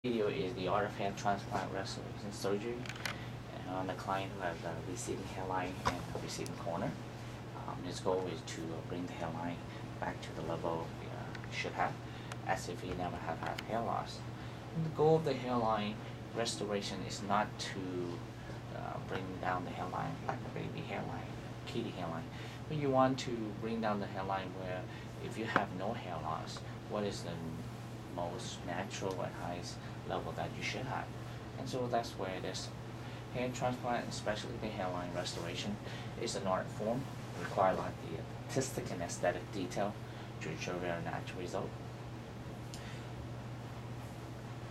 Video is the art of hair transplant restoration surgery on the client who has a receding hairline and a receding corner. His goal is to bring the hairline back to the level it should have, as if he never have had hair loss. And the goal of the hairline restoration is not to bring down the hairline like a baby hairline, kitty hairline, but you want to bring down the hairline where if you have no hair loss, what is the most natural and highest level that you should have. And so that's where it is. Hair transplant, especially the hairline restoration, is an art form. It requires like the artistic and aesthetic detail to ensure a very natural result.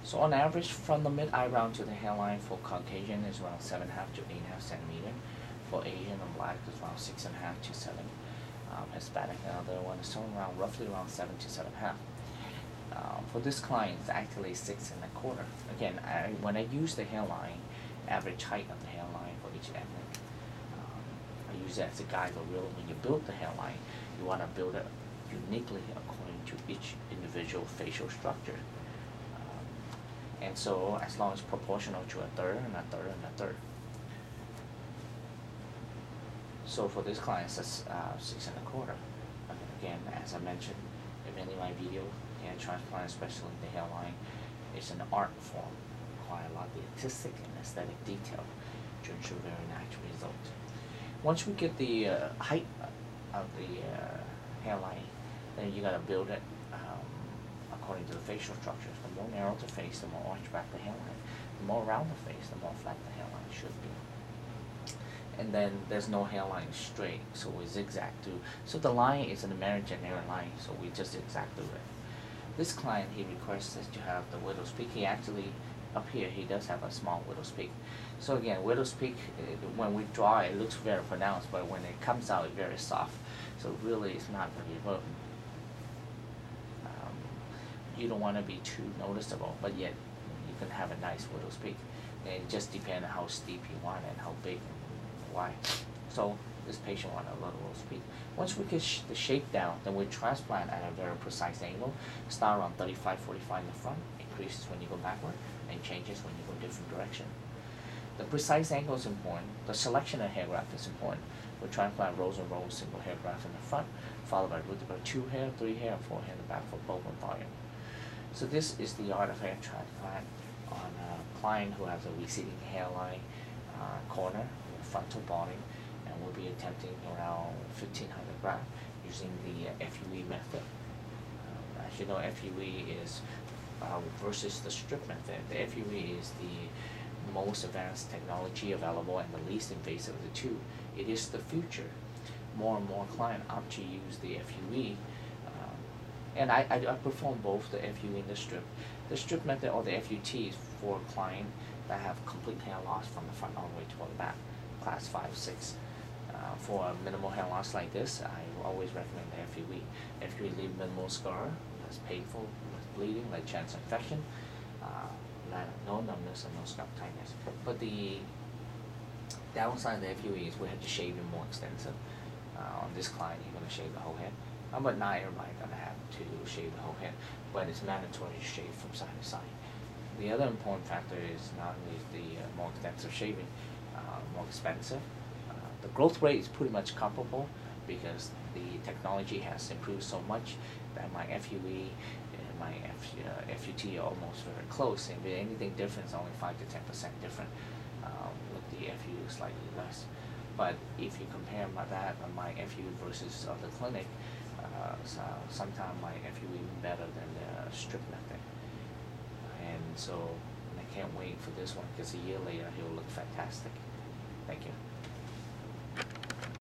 So on average, from the mid-eyebrow to the hairline for Caucasian is around 7.5 to 8.5 centimeter. For Asian and Black is around 6.5 to 7. Hispanic and other one is somewhere around roughly around 7 to 7.5. For this client, it's actually 6.25. Again, when I use the hairline, average height of the hairline for each ethnic, I use that as a guide. But really, when you build the hairline, you want to build it uniquely according to each individual facial structure. And so, as long as proportional to a third and a third and a third. So for this client, it's 6.25. Again, as I mentioned in many of my videos, hair transplant, especially the hairline, is an art form. Require a lot of the artistic and aesthetic detail to ensure a very natural result. Once we get the height of the hairline, then you gotta build it according to the facial structures. The more narrow the face, the more arched back the hairline. The more round the face, the more flat the hairline should be. And then there's no hairline straight, so we zigzag through. So the line is an imaginary line, so we just zigzag through it. This client, he requests us to have the widow's peak. He actually, up here, he does have a small widow's peak. So again, widow's peak, when we draw it, looks very pronounced, but when it comes out, it's very soft. So really, it's not very, you don't want to be too noticeable, but yet you can have a nice widow's peak. And it just depends on how steep you want and how big and wide. So this patient wanted a little widow's peak. Once we get the shape down, then we transplant at a very precise angle. Start around 35, 45 in the front, increases when you go backward, and changes when you go different direction. The precise angle is important. The selection of hair graft is important. We transplant rows and rows, single hair graft in the front, followed by root about 2 hair, 3 hair, 4 hair in the back for bulk and volume. So this is the art of hair transplant on a client who has a receding hairline corner, frontal balding, and we'll be attempting around 1,500 grafts using the FUE method. As you know, FUE is versus the strip method. The FUE is the most advanced technology available and the least invasive of the two. It is the future. More and more clients opt to use the FUE. And I perform both the FUE and the strip. The strip method or the FUT is for clients that have complete hair loss from the front all the way to the back, class 5, 6. For a minimal hair loss like this, I always recommend the FUE. FUE leave minimal scar, less painful, less bleeding, like chance infection, no numbness and no scalp tightness. But the downside of the FUE is we have to shave it more extensive. On this client, you're going to shave the whole head. But not everybody gonna have to shave the whole head, but it's mandatory to shave from side to side. The other important factor is not only is the more extensive shaving, more expensive. The growth rate is pretty much comparable because the technology has improved so much that my FUE and my FUT are almost very close. And if anything different, it's only 5 to 10% different. With the FUE slightly less. But if you compare my FUE versus the clinic, so sometimes my FUE even better than the strip method. And so I can't wait for this one because a year later he'll look fantastic. Thank you.